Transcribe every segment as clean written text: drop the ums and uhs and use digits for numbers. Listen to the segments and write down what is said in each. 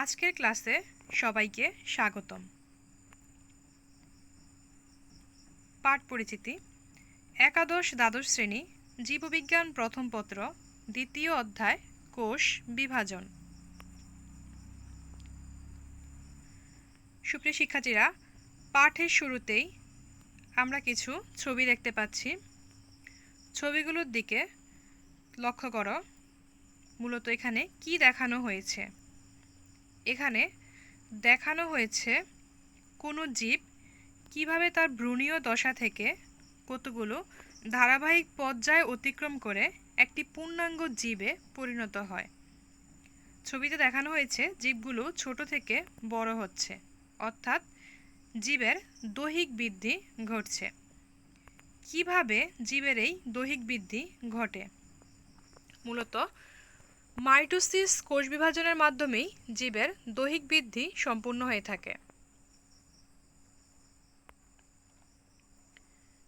আজকের ক্লাসে সবাইকে স্বাগতম। পাঠ পরিচিতি। একাদশ দ্বাদশ শ্রেণী জীববিজ্ঞান প্রথম পত্র দ্বিতীয় অধ্যায় কোষ বিভাজন। সুপ্রিয় শিক্ষার্থীরা, পাঠের শুরুতেই আমরা কিছু ছবি দেখতে পাচ্ছি। ছবিগুলোর দিকে লক্ষ্য করো। মূলত এখানে কি দেখানো হয়েছে? এখানে দেখানো হয়েছে কোনো জীব কিভাবে তার ভ্রূণীয় দশা থেকে কতগুলো ধারাবাহিক পর্যায় অতিক্রম করে একটি পূর্ণাঙ্গ জীবে পরিণত হয়। ছবিতে দেখানো হয়েছে জীবগুলো ছোট থেকে বড় হচ্ছে, অর্থাৎ জীবের দৈহিক বৃদ্ধি ঘটছে। কিভাবে জীবের এই দৈহিক বৃদ্ধি ঘটে? মূলত মাইটোসিস কোষ বিভাজনের মাধ্যমেই জীবের দৈহিক বৃদ্ধি সম্পূর্ণ হয়ে থাকে।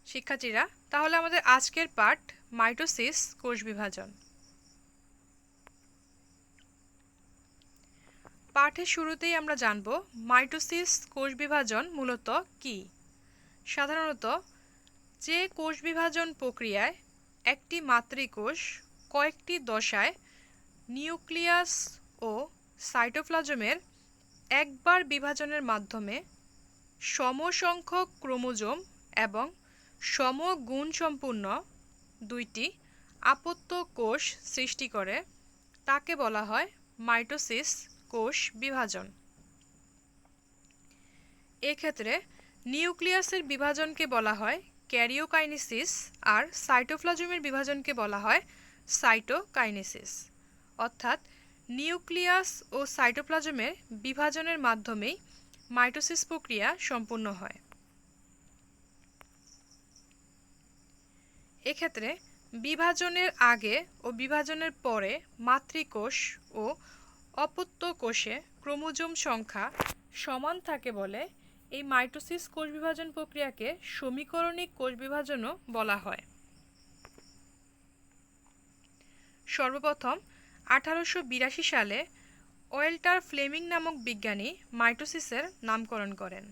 শিক্ষার্থীরা, তাহলে আমাদের আজকের পাঠ মাইটোসিস কোষ বিভাজন। পাঠের শুরুতেই আমরা জানব মাইটোসিস কোষ বিভাজন মূলত কি। সাধারণত যে কোষ বিভাজন প্রক্রিয়ায় একটি মাতৃকোষ কয়েকটি দশায় নিউক্লিয়াস ও সাইটোপ্লাজমের একবার বিভাজনের মাধ্যমে সমসংখ্যক ক্রোমোজোম এবং সমগুণসম্পন্ন দুইটি আপত্য কোষ সৃষ্টি করে তাকে বলা হয় মাইটোসিস কোষ বিভাজন। এক্ষেত্রে নিউক্লিয়াসের বিভাজনকে বলা হয় ক্যারিওকাইনেসিস আর সাইটোপ্লাজমের বিভাজনকে বলা হয় সাইটোকাইনেসিস। অর্থাৎ নিউক্লিয়াস ও সাইটোপ্লাজমের বিভাজনের মাধ্যমেই মাইটোসিস প্রক্রিয়া সম্পূর্ণ হয়। এক্ষেত্রে বিভাজনের আগে ও বিভাজনের পরে মাতৃকোষ ও অপত্য কোষে ক্রোমোজোম সংখ্যা সমান থাকে বলে এই মাইটোসিস কোষ বিভাজন প্রক্রিয়াকে সমীকরণিক কোষ বিভাজনও বলা হয়। সর্বপ্রথম 1882 সালে ওয়েল্টার ফ্লেমিং নামক বিজ্ঞানী মাইটোসিসের নামকরণ করেন।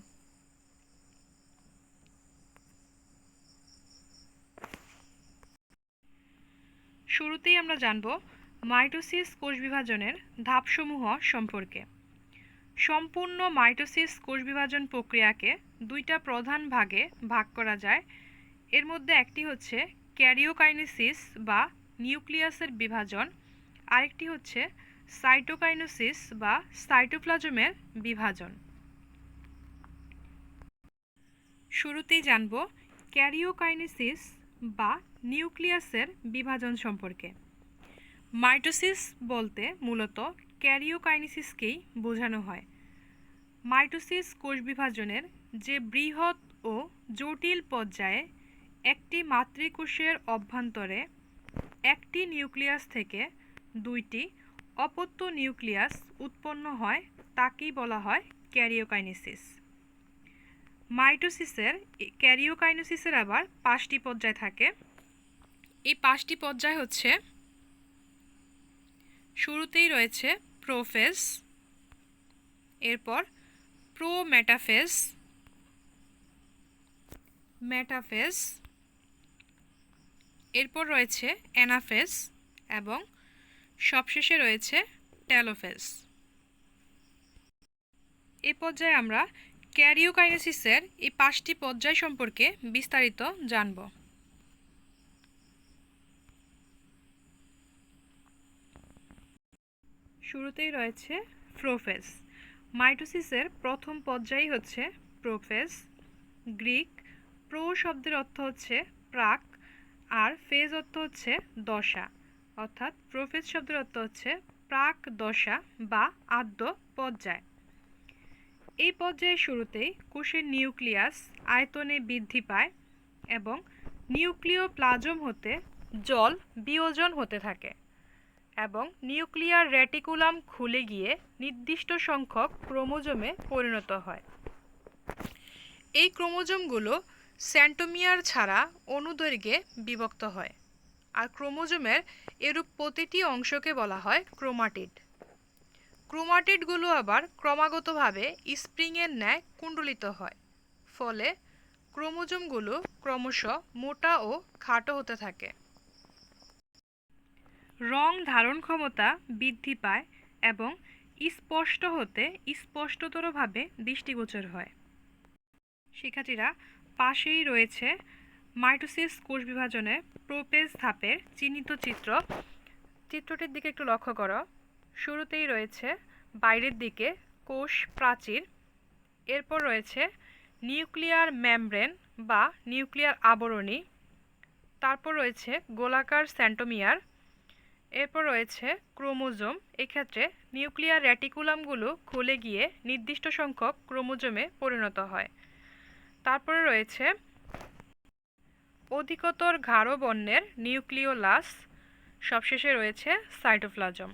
শুরুতেই আমরা জানব মাইটোসিস কোষ বিভাজনের ধাপসমূহ সম্পর্কে। সম্পূর্ণ মাইটোসিস কোষ বিভাজন প্রক্রিয়াকে দুইটা প্রধান ভাগে ভাগ করা যায়। এর মধ্যে একটি হচ্ছে ক্যারিওকাইনেসিস বা নিউক্লিয়াসের বিভাজন, আরেকটি হচ্ছে সাইটোকাইনেসিস বা সাইটোপ্লাজমের বিভাজন। শুরুতেই জানব ক্যারিওকাইনেসিস বা নিউক্লিয়াসের বিভাজন সম্পর্কে। মাইটোসিস বলতে মূলত ক্যারিওকাইনেসিসকেই বোঝানো হয়। মাইটোসিস কোষ বিভাজনের যে বৃহৎ ও জটিল পর্যায়ে একটি মাতৃকোষের অভ্যন্তরে একটি নিউক্লিয়াস থেকে দুইটি অপত্য নিউক্লিয়াস উৎপন্ন হয় তাকেই বলা হয় ক্যারিওকাইনেসিস। মাইটোসিসের ক্যারিওকাইনেসিসের আবার 5টি পর্যায় থাকে। এই 5টি পর্যায় হচ্ছে, শুরুতেই রয়েছে প্রোফেজ, এরপর প্রোমেটাফেজ, মেটাফেজ, এরপর রয়েছে অ্যানাফেজ এবং সবশেষে রয়েছে টেলোফেজ। এই পর্যায়ে আমরা ক্যারিওকাইনেসিসের এই 5টি পর্যায় সম্পর্কে বিস্তারিত জানব। শুরুতেই রয়েছে প্রোফেজ। মাইটোসিসের প্রথম পর্যায় হচ্ছে প্রোফেজ। গ্রিক প্রো শব্দের অর্থ হচ্ছে প্রাক আর ফেজ অর্থ হচ্ছে দশা, অর্থাৎ প্রোফেজ শব্দের অর্থ হচ্ছে প্রাক দশা বা আদ্য পর্যায়। এই পর্যায়ের শুরুতেই কোষের নিউক্লিয়াস আয়তনে বৃদ্ধি পায় এবং নিউক্লিওপ্লাজম হতে জল বিয়োজন হতে থাকে এবং নিউক্লিয়ার রেটিকুলাম খুলে গিয়ে নির্দিষ্ট সংখ্যক ক্রোমোজোমে পরিণত হয়। এই ক্রোমোজোমগুলো সেন্ট্রোমিয়ার ছাড়া অনুদৈর্ঘ্যে বিভক্ত হয়, আর ক্রোমোজোমের এরূপ প্রতিটি অংশকে বলা হয় ক্রোমাটিড। ক্রোমাটিডগুলো আবার ক্রমাগতভাবে স্প্রিংয়ের ন্যায় কুণ্ডলিত হয়, ফলে ক্রোমোজোমগুলো ক্রমশ মোটা ও খাটো হতে থাকে। রং ধারণ ক্ষমতা বৃদ্ধি পায় এবং স্পষ্ট হতে স্পষ্টতরভাবে দৃষ্টিগোচর হয়। শিক্ষার্থীরা, পাশেই রয়েছে মাইটোসিস কোষ বিভাজনের প্রোপেজ ধাপের চিহ্নিত চিত্রটির দিকে একটু লক্ষ্য করো। শুরুতেই রয়েছে বাইরের দিকে কোষ প্রাচীর, এরপর রয়েছে নিউক্লিয়ার মেমব্রেন বা নিউক্লিয়ার আবরণী, তারপর রয়েছে গোলাকার সেন্ট্রোমিয়ার, এরপর রয়েছে ক্রোমোজোম। এক্ষেত্রে নিউক্লিয়ার রেটিকুলামগুলো খুলে গিয়ে নির্দিষ্ট সংখ্যক ক্রোমোজোমে পরিণত হয়। তারপরে রয়েছে অধিকতর গাঢ় বর্ণের নিউক্লিওলাস, সবশেষে রয়েছে সাইটোপ্লাজম।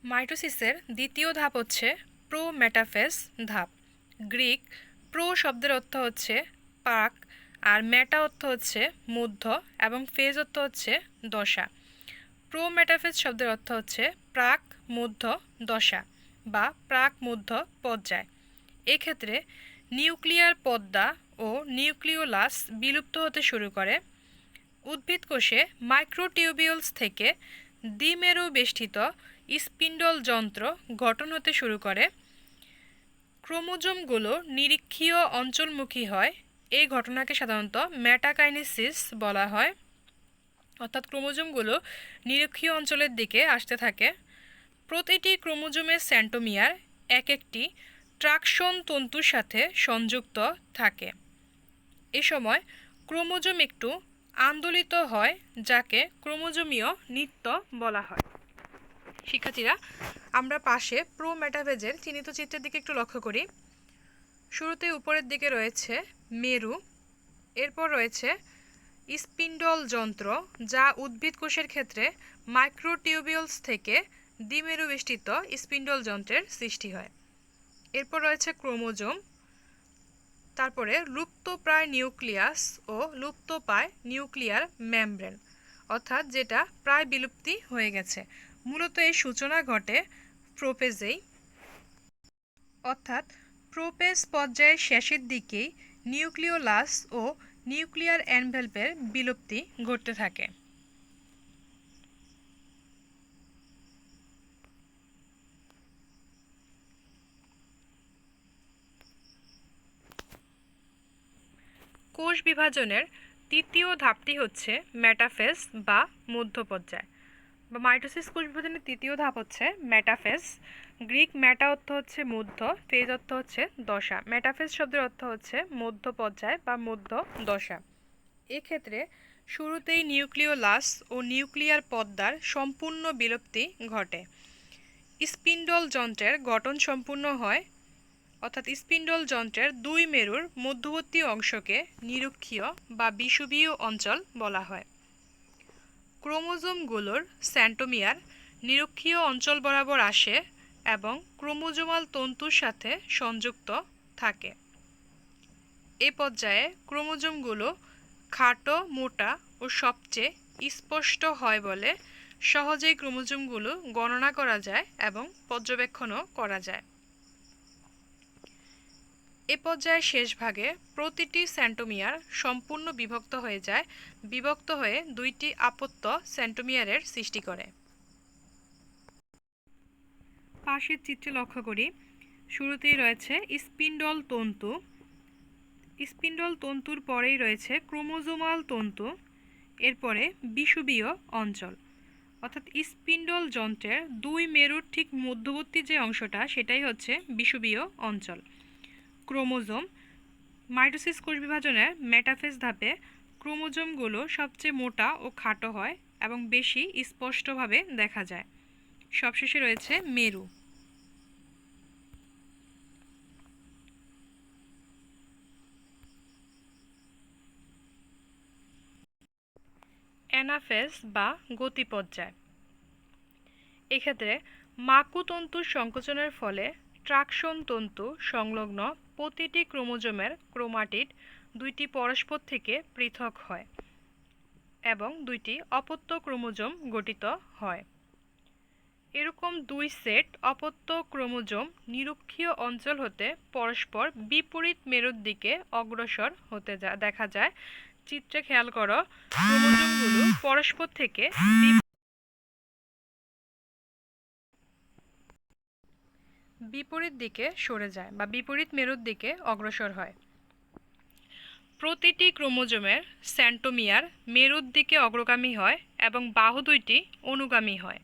মাইটোসিসের দ্বিতীয় ধাপ হচ্ছে প্রোমেটাফেজ ধাপ। গ্রিক প্রো শব্দের অর্থ হচ্ছে প্রাক, আর মেটা অর্থ হচ্ছে মধ্য এবং ফেজ অর্থ হচ্ছে দশা। প্রোমেটাফেজ শব্দের অর্থ হচ্ছে প্রাক মধ্য দশা বা প্রাক মধ্য পর্যায়। এক্ষেত্রে নিউক্লিয়ার পর্দা ও নিউক্লিওলাস বিলুপ্ত হতে শুরু করে। উদ্ভিদ কোষে মাইক্রোটিউবিউলস থেকে দ্বিমেরু বেষ্টিত স্পিন্ডল যন্ত্র গঠন হতে শুরু করে। ক্রোমোজোমগুলো নিরীক্ষীয় অঞ্চলমুখী হয়। এই ঘটনাকে সাধারণত মেটাকাইনেসিস বলা হয়, অর্থাৎ ক্রোমোজোমগুলো নিরীক্ষীয় অঞ্চলের দিকে আসতে থাকে। প্রতিটি ক্রোমোজোমের সেন্ট্রোমিয়ার এক একটি ট্রাকশন তন্তুর সাথে সংযুক্ত থাকে। এ সময় ক্রোমোজোম একটু আন্দোলিত হয়, যাকে ক্রোমোজোমীয় নৃত্য বলা হয়। শিক্ষার্থীরা, আমরা পাশে প্রোমেটাফেজের চিহ্নিত চিত্রের দিকে একটু লক্ষ্য করি। শুরুতে উপরের দিকে রয়েছে মেরু, এরপর রয়েছে স্পিন্ডল যন্ত্র, যা উদ্ভিদ কোষের ক্ষেত্রে মাইক্রোটিউবিউলস থেকে দ্বিমেরু বেষ্টিত স্পিন্ডল যন্ত্রের সৃষ্টি হয়। এরপর রয়েছে ক্রোমোজোম, তারপরে লুপ্তপ্রায় নিউক্লিয়াস ও লুপ্তপ্রায় নিউক্লিয়ার মেমব্রেন, অর্থাৎ যেটা প্রায় বিলুপ্তি হয়ে গেছে। মূলত এই সূচনা ঘটে প্রোপেজেই, অর্থাৎ প্রোপেজ পর্যায়ের শেষের দিকেই নিউক্লিওলাস ও নিউক্লিয়ার এনভেলপের বিলুপ্তি ঘটতে থাকে। কোষ বিভাজনের তৃতীয় ধাপটি হচ্ছে মেটাফেজ বা মধ্য পর্যায়, বা মাইটোসিস কোষ বিভাজনের তৃতীয় ধাপ হচ্ছে মেটাফেজ। গ্রিক মেটা অর্থ হচ্ছে মধ্য, ফেজ অর্থ হচ্ছে দশা। মেটাফেজ শব্দের অর্থ হচ্ছে মধ্য পর্যায় বা মধ্য দশা। এক্ষেত্রে শুরুতেই নিউক্লিওলাস ও নিউক্লিয়ার পর্দার সম্পূর্ণ বিলুপ্তি ঘটে। স্পিন্ডল যন্ত্রের গঠন সম্পূর্ণ হয়, অর্থাৎ স্পিন্ডল যন্ত্রের দুই মেরুর মধ্যবর্তী অংশকে নিরক্ষীয় বা বিষুবীয় অঞ্চল বলা হয়। ক্রোমোজোমগুলোর সেন্ট্রোমিয়ার নিরক্ষীয় অঞ্চল বরাবর আসে এবং ক্রোমোজোমাল তন্তুর সাথে সংযুক্ত থাকে। এ পর্যায়ে ক্রোমোজোমগুলো খাটো, মোটা ও সবচেয়ে স্পষ্ট হয় বলে সহজেই ক্রোমোজোমগুলো গণনা করা যায় এবং পর্যবেক্ষণও করা যায়। এ পর্যায়ের শেষ ভাগে প্রতিটি সেন্ট্রোমিয়ার সম্পূর্ণ বিভক্ত হয়ে যায়, বিভক্ত হয়ে দুইটি আপত্য সেন্ট্রোমিয়ারের সৃষ্টি করে। পাশের চিত্রে লক্ষ্য করি, শুরুতেই রয়েছে স্পিন্ডল তন্তু, স্পিন্ডল তন্তুর পরেই রয়েছে ক্রোমোজোমাল তন্তু, এরপরে বিষুবীয় অঞ্চল, অর্থাৎ স্পিন্ডল যন্ত্রের দুই মেরুর ঠিক মধ্যবর্তী যে অংশটা সেটাই হচ্ছে বিষুবীয় অঞ্চল। ক্রোমোজোম। মাইটোসিস কোষ বিভাজনের মেটাফেজ ধাপে ক্রোমোজোমগুলো সবচেয়ে মোটা ও খাটো হয় এবং বেশি স্পষ্টভাবে দেখা যায়। সবশেষে রয়েছে মেরু। অ্যানাফেজ বা গতি পর্যায়। এক্ষেত্রে মাকুতন্তুর সংকোচনের ফলে ট্রাকশন তন্তু সংলগ্ন প্রতিটি ক্রোমোজোমের ক্রোমাটিড দুইটি পরস্পর থেকে পৃথক হয় এবং দুইটি অপত্য ক্রোমোজোম গঠিত হয়। এরকম দুই সেট অপত্য ক্রোমোজোম নিরক্ষীয় অঞ্চল হতে পরস্পর বিপরীত মেরুর দিকে অগ্রসর হতে দেখা যায়। চিত্রে খেয়াল করো, ক্রোমোজোমগুলো পরস্পর থেকে বিপরীত দিকে সরে যায় বা বিপরীত মেরুর দিকে অগ্রসর হয়। প্রতিটি ক্রোমোজোমের সেন্ট্রোমিয়ার মেরুর দিকে অগ্রগামী হয় এবং বাহু দুইটি অনুগামী হয়।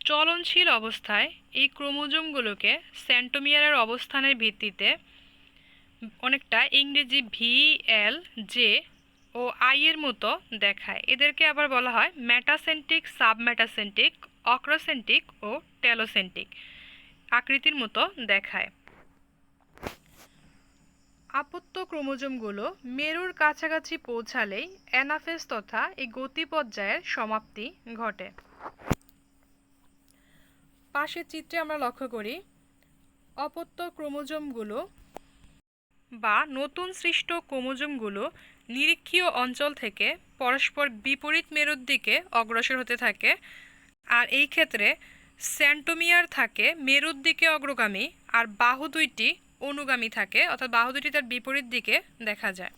চলনশীল অবস্থায় এই ক্রোমোজোমগুলোকে সেন্ট্রোমিয়ারের অবস্থানের ভিত্তিতে অনেকটা ইংরেজি ভি, এল, জে ও আই এর মতো দেখায়। এদেরকে আবার বলা হয় মেটাসেন্ট্রিক, সাবমেটাসেন্ট্রিক, অক্রোসেন্ট্রিক ও টেলোসেন্ট্রিক আকৃতির মতো দেখায়। আপত্য ক্রোমোজোমগুলো মেরুর কাছাকাছি পৌঁছালেই অ্যানাফেজ তথা এই গতি পর্যায়ের সমাপ্তি ঘটে। পাশের চিত্রে আমরা লক্ষ্য করি অপত্য ক্রোমোজোমগুলো বা নতুন সৃষ্ট ক্রোমোজোমগুলো নিরক্ষীয় অঞ্চল থেকে পরস্পর বিপরীত মেরুর দিকে অগ্রসর হতে থাকে। আর এই ক্ষেত্রে সেন্ট্রোমিয়ার থাকে মেরুর দিকে অগ্রগামী আর বাহু দুইটি অনুগামী থাকে, অর্থাৎ বাহু দুইটি তার বিপরীত দিকে দেখা যায়।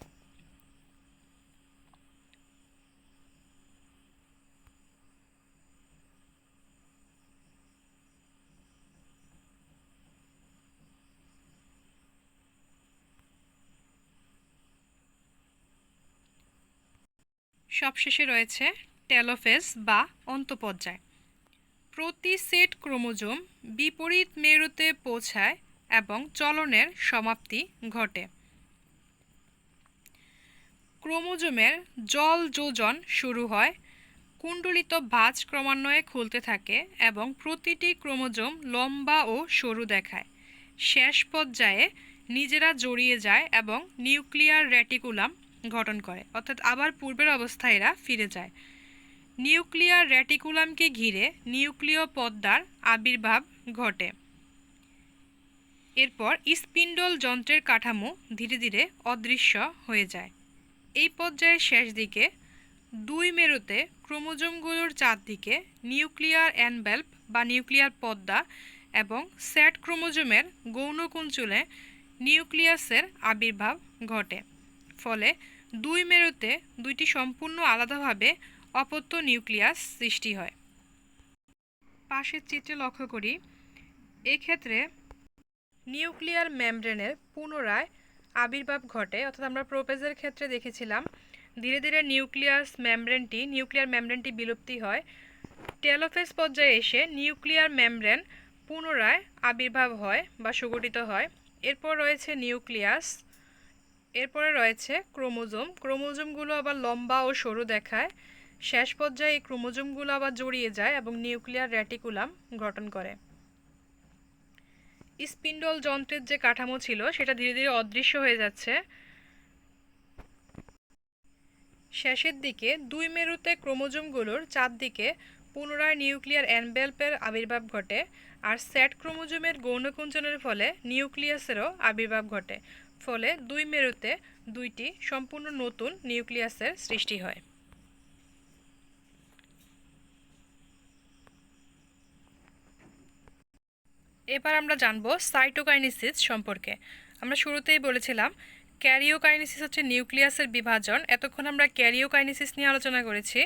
সবশেষে রয়েছে টেলোফেজ বা অন্তঃপর্যায়। প্রতি সেট ক্রোমোজোম বিপরীত মেরুতে পৌঁছায় এবং চলনের সমাপ্তি ঘটে। ক্রোমোজোমের জল যোজন শুরু হয়, কুণ্ডলিত ভাঁজ ক্রমান্বয়ে খুলতে থাকে এবং প্রতিটি ক্রোমোজোম লম্বা ও সরু দেখায়। শেষ পর্যায়ে নিজেরা জড়িয়ে যায় এবং নিউক্লিয়ার রেটিকুলাম গঠন করে, অর্থাৎ আবার পূর্বের অবস্থায় এরা ফিরে যায়। নিউক্লিয়ার রেটিকুলামকে ঘিরে নিউক্লিয় পর্দার আবির্ভাব ঘটে। এরপর স্পিন্ডল যন্ত্রের কাঠামো ধীরে ধীরে অদৃশ্য হয়ে যায়। এই পর্যায়ের শেষ দিকে দুই মেরুতে ক্রোমোজোমগুলোর চারদিকে নিউক্লিয়ার এনভেলপ বা নিউক্লিয়ার পর্দা এবং সেট ক্রোমোজোমের গৌণকুঞ্চলে নিউক্লিয়াসের আবির্ভাব ঘটে। ফলে দুই মেরুতে দুইটি সম্পূর্ণ আলাদাভাবে অপত্য নিউক্লিয়াস সৃষ্টি হয়। পাশের চিত্রে লক্ষ্য করি, এক্ষেত্রে নিউক্লিয়ার মেমব্রেনের পুনরায় আবির্ভাব ঘটে, অর্থাৎ আমরা প্রোপেজের ক্ষেত্রে দেখেছিলাম ধীরে ধীরে নিউক্লিয়ার মেমব্রেনটি বিলুপ্তি হয়। টেলোফেজ পর্যায়ে এসে নিউক্লিয়ার মেমব্রেন পুনরায় আবির্ভাব হয় বা সুগঠিত হয়। এরপর রয়েছে নিউক্লিয়াস, এরপরে রয়েছে ক্রোমোজোমগুলো আবার লম্বা ও সরু দেখায়। শেষ পর্যায়ে এই ক্রোমোজোমগুলো আবার জড়িয়ে যায় এবং নিউক্লিয়ার রেটিকুলাম গঠন করে। স্পিন্ডল যন্ত্রের যে কাঠামো ছিল সেটা ধীরে ধীরে অদৃশ্য হয়ে যাচ্ছে। শেষের দিকে দুই মেরুতে ক্রোমোজোমগুলোর চারদিকে পুনরায় নিউক্লিয়ার এনভেলপের আবির্ভাব ঘটে আর সেট ক্রোমোজোমের গৌণকুঞ্চনের ফলে নিউক্লিয়াসেরও আবির্ভাব ঘটে। ফলে দুই মেরুতে দুইটি সম্পূর্ণ নতুন নিউক্লিয়াসের সৃষ্টি হয়। এবার আমরা জানব সাইটোকাইনেসিস সম্পর্কে। আমরা শুরুতেই বলেছিলাম ক্যারিওকাইনেসিস হচ্ছে নিউক্লিয়াসের বিভাজন। এতক্ষণ আমরা ক্যারিওকাইনেসিস নিয়ে আলোচনা করেছি,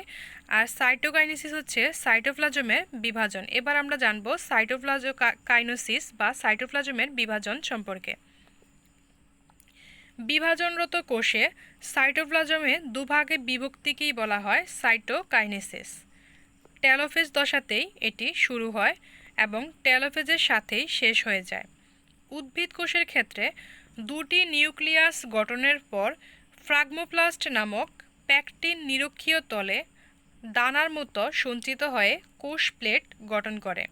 আর সাইটোকাইনেসিস হচ্ছে সাইটোপ্লাজমের বিভাজন। এবার আমরা জানব সাইটোপ্লাজোকাইনেসিস বা সাইটোপ্লাজমের বিভাজন সম্পর্কে। বিভাজনরত কোষে সাইটোপ্লাজমে দুভাগে বিভক্তিকেই বলা হয় সাইটোকাইনেসিস। টেলোফেজ দশাতেই এটি শুরু হয় এবং টেলোফেজের সাথেই শেষ হয়ে যায়। উদ্ভিদ কোষের ক্ষেত্রে দুটি নিউক্লিয়াস গঠনের পর ফ্রাগমোপ্লাস্ট নামক প্যাকটিন নিরক্ষীয় তলে দানার মতো সঞ্চিত হয়ে কোষ প্লেট গঠন করে।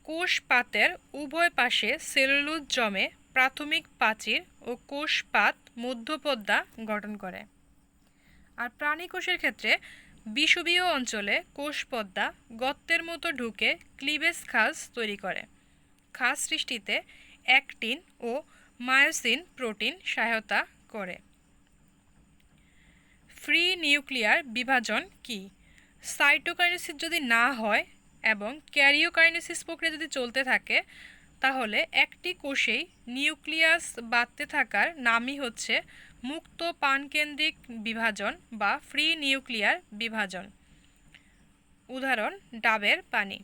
কোষ পাতের উভয় পাশে সেলুলোজ জমে প্রাথমিক প্রাচীর ও কোষ পাত মধ্যপর্দা গঠন করে। আর প্রাণী কোষের ক্ষেত্রে বিষুবীয় অঞ্চলে কোষ পর্দা গর্তের মতো ঢুকে ক্লিভেজ খাঁজ তৈরি করে। ক্ষার সৃষ্টিতে অ্যাক্টিন ও মায়োসিন প্রোটিন সহায়তা করে। ফ্রি নিউক্লিয়ার বিভাজন কি? সাইটোকাইনেসিস যদি না হয় এবং ক্যারিওকাইনেসিস প্রক্রিয়া যদি চলতে থাকে তাহলে একটি কোষেই নিউক্লিয়াস বাঁধতে থাকার নামই হচ্ছে মুক্ত পানকেন্দ্রিক বিভাজন বা ফ্রি নিউক্লিয়ার বিভাজন। উদাহরণ ডাবের পানি।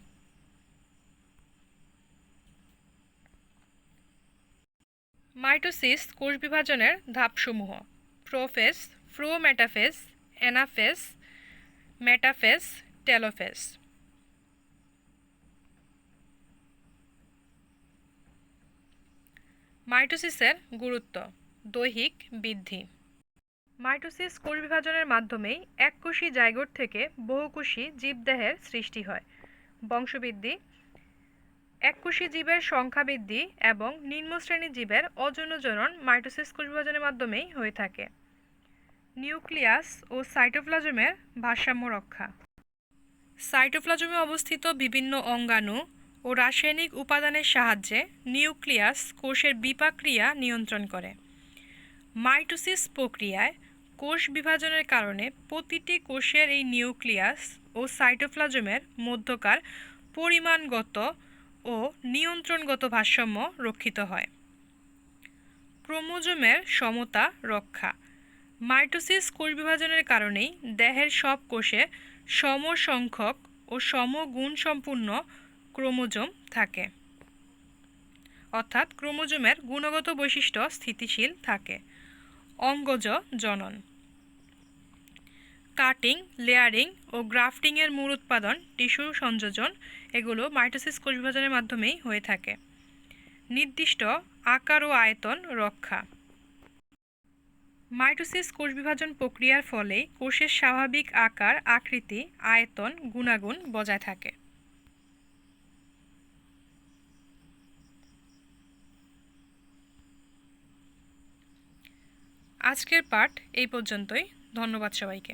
মাইটোসিস কোষ বিভাজনের ধাপসমূহ: prophase, prometaphase, anaphase, metaphase, telophase. মাইটোসিসের গুরুত্ব: দৈহিক বৃদ্ধি। মাইটোসিস কোষ বিভাজনের মাধ্যমেই এককোষী জাইগোট থেকে বহুকোষী জীবদেহের সৃষ্টি হয়। বংশবৃদ্ধি: এককোষী জীবের সংখ্যা বৃদ্ধি এবং নিম্নশ্রেণী জীবের অযৌনজনন মাইটোসিস কোষ বিভাজনের মাধ্যমেই হয়ে থাকে। নিউক্লিয়াস ও সাইটোপ্লাজমের ভারসাম্য রক্ষা: সাইটোপ্লাজমে অবস্থিত বিভিন্ন অঙ্গাণু ও রাসায়নিক উপাদানের সাহায্যে নিউক্লিয়াস কোষের বিপাক ক্রিয়া নিয়ন্ত্রণ করে। মাইটোসিস প্রক্রিয়ায় কোষ বিভাজনের কারণে প্রতিটি কোষের এই নিউক্লিয়াস ও সাইটোপ্লাজমের মধ্যকার পরিমাণগত ও নিয়ন্ত্রণগত ভারসাম্য রক্ষিত হয়। ক্রোমোজোমের সমতা রক্ষা: মাইটোসিস কোষ বিভাজনের কারণেই দেহের সব কোষে সমসংখ্যক ও সমগুণসম্পন্ন ক্রোমোজোম থাকে, অর্থাৎ ক্রোমোজোমের গুণগত বৈশিষ্ট্য স্থিতিশীল থাকে। অঙ্গজ জনন: কাটিং, লেয়ারিং ও গ্রাফটিংয়ের মূল উৎপাদন টিস্যু সংযোজন এগুলো মাইটোসিস কোষ বিভাজনের মাধ্যমেই হয়ে থাকে। নির্দিষ্ট আকার ও আয়তন রক্ষা: মাইটোসিস কোষ বিভাজন প্রক্রিয়ার ফলে কোষের স্বাভাবিক আকার, আকৃতি, আয়তন, গুণাগুণ বজায় থাকে। আজকের পাঠ এই পর্যন্তই। ধন্যবাদ সবাইকে।